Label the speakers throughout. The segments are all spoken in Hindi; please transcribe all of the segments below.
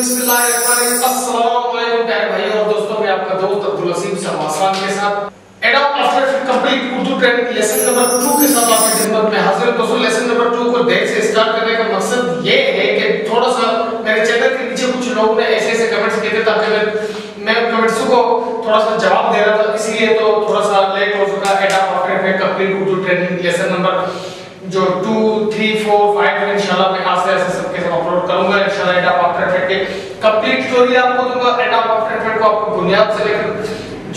Speaker 1: भाई और दोस्तों, मैं आपका दोस्त अब्दुल हसीब शहबाज़ के साथ adobe after effect complete Urdu training lesson number 2 के साथ आपकी खिदमत में हाजिर हूं। दोस्तों, लेसन नंबर 2 को देर से स्टार्ट करने का मकसद ये है कि थोड़ा सा मेरे चैनल के नीचे कुछ लोग ने ऐसे कमेंट्स किए थे ताकि मैं कमेंट्स को थोड़ा सा जवाब दे रहा था, इसलिए तो थोड़ा सा लेट हो चुका। Adobe after effect complete Urdu training lesson number जो 2, 3, 4, 5 इंशाल्लाह मैं आस्ते आस्ते सबके सब अपलोड करूंगा। इंशाल्लाह एडोब आफ्टर इफेक्ट के कंप्लीट थ्योरी आपको दूंगा। एडोब आफ्टर इफेक्ट को आपको बुनियाद से लेकर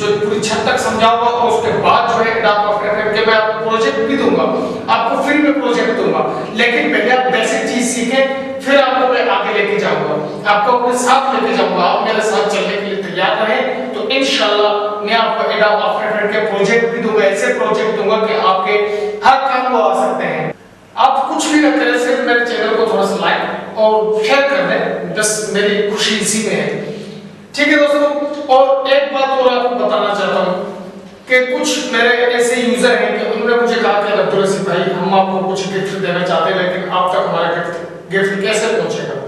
Speaker 1: जो पूरी छत तक समझाऊंगा और उसके बाद जो है एडोब आफ्टर इफेक्ट के मैं आपको प्रोजेक्ट भी दूंगा, आपको फ्री में प्रोजेक्ट दूंगा। लेकिन पहले आप बेसिक चीज सीखें, फिर आपको मैं आगे लेके जाऊंगा, आपको अपने साथ लेके जाऊंगा। आप मेरे साथ चलने के लिए तैयार रहें तो इंशाल्लाह मैं आपको एडोब आफ्टर इफेक्ट के प्रोजेक्ट भी दूंगा, ऐसे प्रोजेक्ट दूंगा कि आपके हर काम को आ सकते हैं। आप कुछ भी न करें, सिर्फ मेरे चैनल को थोड़ा सा लाइक और शेयर कर दें, बस मेरी खुशी इसी में है। ठीक है दोस्तों, और एक बात और आपको बताना चाहता हूँ कि कुछ मेरे ऐसे यूजर हैं कि उन्होंने मुझे कहा कि अब्दुल हसीब भाई हम आपको कुछ गिफ्ट देना चाहते हैं, लेकिन आप तक हमारा गिफ्ट कैसे पहुंचेगा।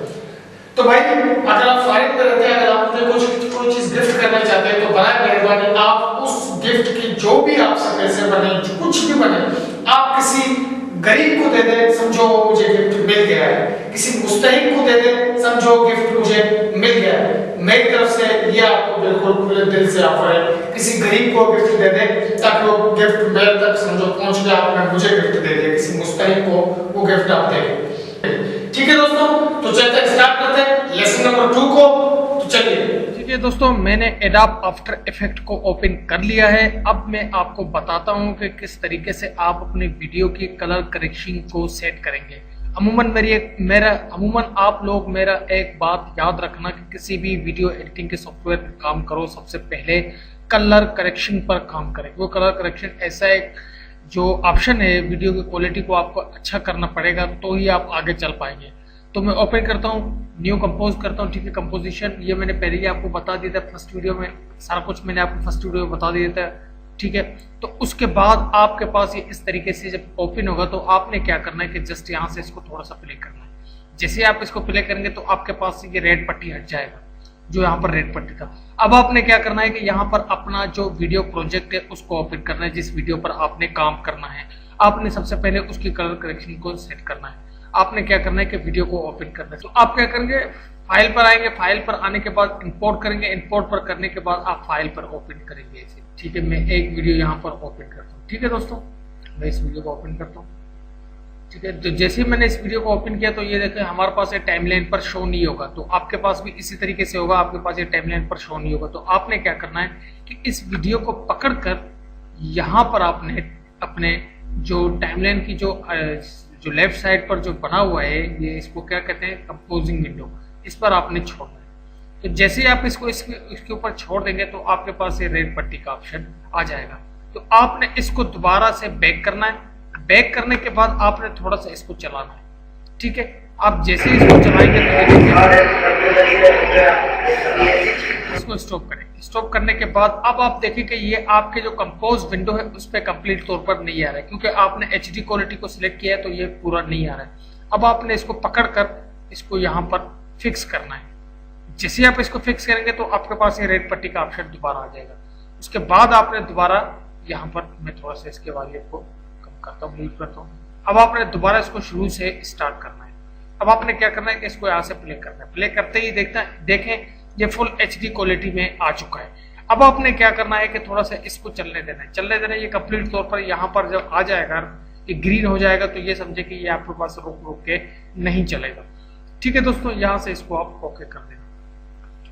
Speaker 1: तो भाई अगर आप फारिग में रहते हैं, अगर आप मुझे कोई चीज गिफ्ट करना चाहते हैं तो बराए मेहरबानी आप उस गिफ्ट की जो भी आपसे पैसे बने, कुछ भी बने, आप किसी गरीब को दे दे, समझो मुझे गिफ्ट मिल गया है। किसी मुस्तहिक को दे दे, समझो गिफ्ट मुझे मिल गया है। मेरी तरफ से ये आपको बिल्कुल खुले दिल से ऑफर है। किसी गरीब को गिफ्ट दे दे ताकि वो गिफ्ट मेरे तक समझो पहुंच गया, आपने मुझे गिफ्ट दे दिया, किसी मुस्तहिक को वो गिफ्ट आप दे। ठीक है दोस्तों, तो चलते स्टार्ट करते हैं लेसन नंबर 2 को। तो चलिए। ठीक है दोस्तों, मैंने एडोब आफ्टर इफेक्ट को ओपन कर लिया है। अब मैं आपको बताता हूं कि किस तरीके से आप अपने वीडियो की कलर करेक्शन को सेट करेंगे। अमूमन आप लोग मेरा एक बात याद रखना कि किसी भी वीडियो एडिटिंग के सॉफ्टवेयर पर काम करो, सबसे पहले कलर करेक्शन पर काम करें। वो कलर करेक्शन ऐसा एक जो ऑप्शन है, वीडियो की क्वालिटी को आपको अच्छा करना पड़ेगा तो ही आप आगे चल पाएंगे। तो मैं ओपन करता हूँ, न्यू कंपोज करता हूँ। ठीक है, कंपोजिशन ये मैंने पहले ही आपको बता दिया था फर्स्ट वीडियो में, सारा कुछ मैंने आपको फर्स्ट वीडियो में बता दिया था। ठीक है, तो उसके बाद आपके पास ये इस तरीके से जब ओपन होगा तो आपने क्या करना है कि जस्ट यहाँ से इसको थोड़ा सा प्ले करना है। जैसे आप इसको प्ले करेंगे तो आपके पास ये रेड पट्टी हट जाएगा, जो यहाँ पर रेड पट्टी था। अब आपने क्या करना है कि यहाँ पर अपना जो वीडियो प्रोजेक्ट है उसको ओपन करना है, जिस वीडियो पर आपने काम करना है। आपने सबसे पहले उसकी कलर करेक्शन को सेट करना है। आपने क्या करना है कि वीडियो को ओपन करना है। तो आप क्या करेंगे, फाइल पर आएंगे, फाइल पर आने के बाद इंपोर्ट करेंगे, इंपोर्ट पर करने के बाद आप फाइल पर ओपन करेंगे इसे। ठीक है, मैं एक वीडियो यहाँ पर ओपन करता हूँ। ठीक है दोस्तों, मैं इस वीडियो को ओपन करता हूँ। ठीक है, तो जैसे ही मैंने इस वीडियो को ओपन किया तो ये देखें हमारे पास ये टाइमलाइन पर शो नहीं होगा। तो आपके पास भी इसी तरीके से होगा, आपके पास ये टाइमलाइन पर शो नहीं होगा। तो आपने क्या करना है कि इस वीडियो को पकड़कर यहाँ पर आपने अपने जो टाइमलाइन की जो लेफ्ट साइड पर जो बना हुआ है, ये इसको क्या कहते हैं, कंपोजिंग विंडो, इस पर आपने छोड़ना है। तो जैसे ही आप इसको इसके ऊपर छोड़ देंगे तो आपके पास ये रेड पट्टी का ऑप्शन आ जाएगा। तो आपने इसको दोबारा से बैक करना है। बैक करने के बाद आपने थोड़ा सा इसको चलाना है। ठीक है, आप जैसे इसको चलाएंगे तो इसको स्टॉप करें। स्टॉप करने के बाद अब आप देखें कि ये आपके जो कंपोज विंडो है उस पर कंप्लीट तौर पर नहीं आ रहा है, क्योंकि आपने HD क्वालिटी को सिलेक्ट किया है तो ये पूरा नहीं आ रहा है। अब आपने इसको पकड़कर इसको यहाँ पर फिक्स करना है। जैसे आप इसको फिक्स करेंगे तो आपके पास ये रेड पट्टी का ऑप्शन दोबारा आ जाएगा। उसके बाद आपने दोबारा यहाँ पर, मैं थोड़ा सा इसके वॉल्यूम को कम करता हूँ, लीव करता हूँ। अब आपने दोबारा इसको शुरू से स्टार्ट करना है। अब आपने क्या करना है कि इसको यहाँ से प्ले करना है। प्ले करते ही देखें ये फुल HD क्वालिटी में आ चुका है। अब आपने क्या करना है कि थोड़ा सा इसको चलने देना है। ये कंप्लीट तौर पर यहाँ पर जब आ जाएगा, ये ग्रीन हो जाएगा तो ये समझे कि ये आपके पास रुक के नहीं चलेगा। ठीक है दोस्तों, यहाँ से इसको आप ओके कर देना।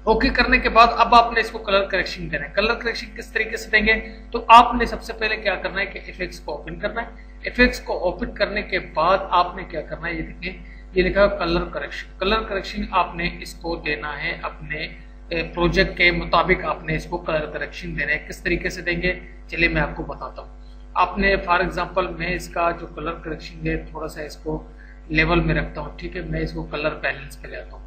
Speaker 1: ओके करने के बाद अब आपने इसको कलर करेक्शन देना है। कलर करेक्शन किस तरीके से देंगे, तो आपने सबसे पहले क्या करना है कि इफेक्ट्स को ओपन करना है। इफेक्ट्स को ओपन करने के बाद आपने क्या करना है, ये देखिए ये लिखा है कलर करेक्शन। कलर करेक्शन आपने इसको देना है अपने प्रोजेक्ट के मुताबिक, आपने इसको कलर करेक्शन देना है। किस तरीके से देंगे चलिए मैं आपको बताता हूँ। आपने फॉर एग्जांपल मैं इसका जो कलर करेक्शन है थोड़ा सा इसको लेवल में रखता हूँ। ठीक है, मैं इसको कलर बैलेंस पे ले आता हूँ।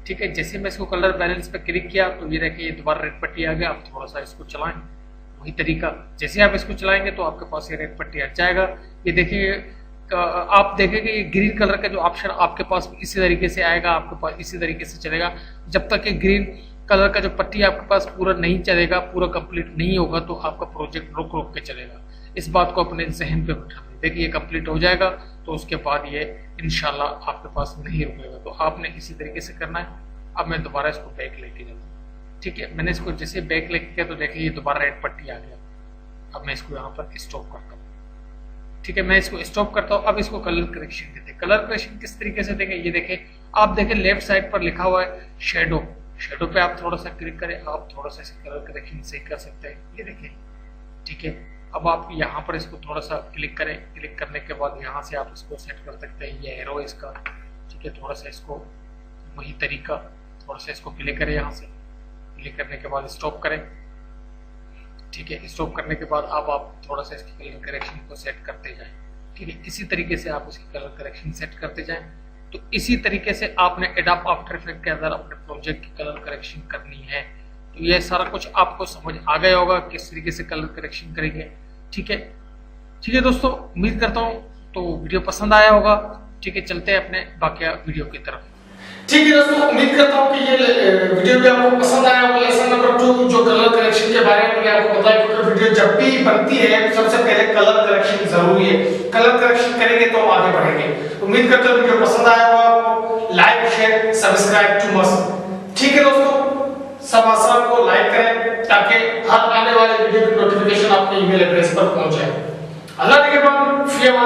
Speaker 1: ठीक है, जैसे मैं इसको कलर बैलेंस पे क्लिक किया तो ये देखिए ये दोबारा रेड पट्टी आ गया। आप थोड़ा सा इसको चलाएं, वही तरीका, जैसे आप इसको चलाएंगे तो आपके पास ये रेड पट्टी हट जाएगा। ये देखिए आप देखेंगे ये ग्रीन कलर का जो ऑप्शन आपके पास इसी तरीके से आएगा, आपके पास इसी तरीके से चलेगा। जब तक ये ग्रीन कलर का जो पट्टी आपके पास पूरा नहीं चलेगा, पूरा कंप्लीट नहीं होगा, तो आपका प्रोजेक्ट रुक रुक के चलेगा। इस बात को अपने जहन पे बिठा लें। देखिए ये कंप्लीट हो जाएगा तो उसके बाद ये इंशाल्लाह आपके पास नहीं रुकेगा। तो आपने इसी तरीके से करना है। अब मैं दोबारा इसको बैक लेके जाता हूँ, ठीक है। मैंने इसको जैसे बैक लेके किया तो देखिए दोबारा रेड पट्टी आ गया। अब मैं इसको यहाँ पर स्टॉप करता हूँ, ठीक है। मैं इसको स्टॉप करता हूँ। अब इसको कलर करेक्शन देते हैं। कलर करेक्शन किस तरीके से देंगे, ये देखें, आप देखें लेफ्ट साइड पर लिखा हुआ है शेडो। शेडो पे आप थोड़ा सा क्लिक करें, आप थोड़ा सा कलर करेक्शन सही कर सकते हैं, ये देखें, ठीक है। अब आप यहाँ पर इसको थोड़ा सा क्लिक करें। क्लिक करने के बाद यहाँ से आप इसको सेट कर सकते हैं, ये एरो इसका, ठीक है। थोड़ा सा इसको वही तरीका, थोड़ा सा इसको क्लिक करें, यहाँ से क्लिक करने के बाद स्टॉप करें, ठीक है। स्टॉप करने के बाद अब आप थोड़ा सा इसकी कलर करेक्शन को सेट करते जाएं, ठीक है। इसी तरीके से आप इसकी कलर करेक्शन सेट करते जाएं। तो इसी तरीके से आपने एडोब आफ्टर इफेक्ट के अंदर अपने प्रोजेक्ट की कलर करेक्शन करनी है। तो ये सारा कुछ आपको समझ आ गया होगा किस तरीके से कलर करेक्शन करेंगे, ठीक है। ठीक है दोस्तों, उम्मीद करता हूँ तो वीडियो पसंद आया होगा, ठीक है। चलते हैं अपने बाकी वीडियो की तरफ।
Speaker 2: ठीक है दोस्तों, उम्मीद करता हूँ कि ये वीडियो भी आपको पसंद आया होगा। लेसन नंबर 2 जो कलर करेक्शन के बारे में मैंने आपको बताया, क्योंकि वीडियो जब भी बनती है सबसे पहले कलर करेक्शन जरूरी है। कलर करेक्शन करेंगे तो आगे बढ़ेंगे। उम्मीद करता हूँ वीडियो पसंद आया होगा आपको। Like share subscribe to must, ठीक है दोस्तों। सब आसान को लाइक करें ताकि हर आने वाले वीडियो की नोटिफिकेशन आपके ईमेल एड्रेस पर पहुंच जाए। अल्लाह के बाद फिर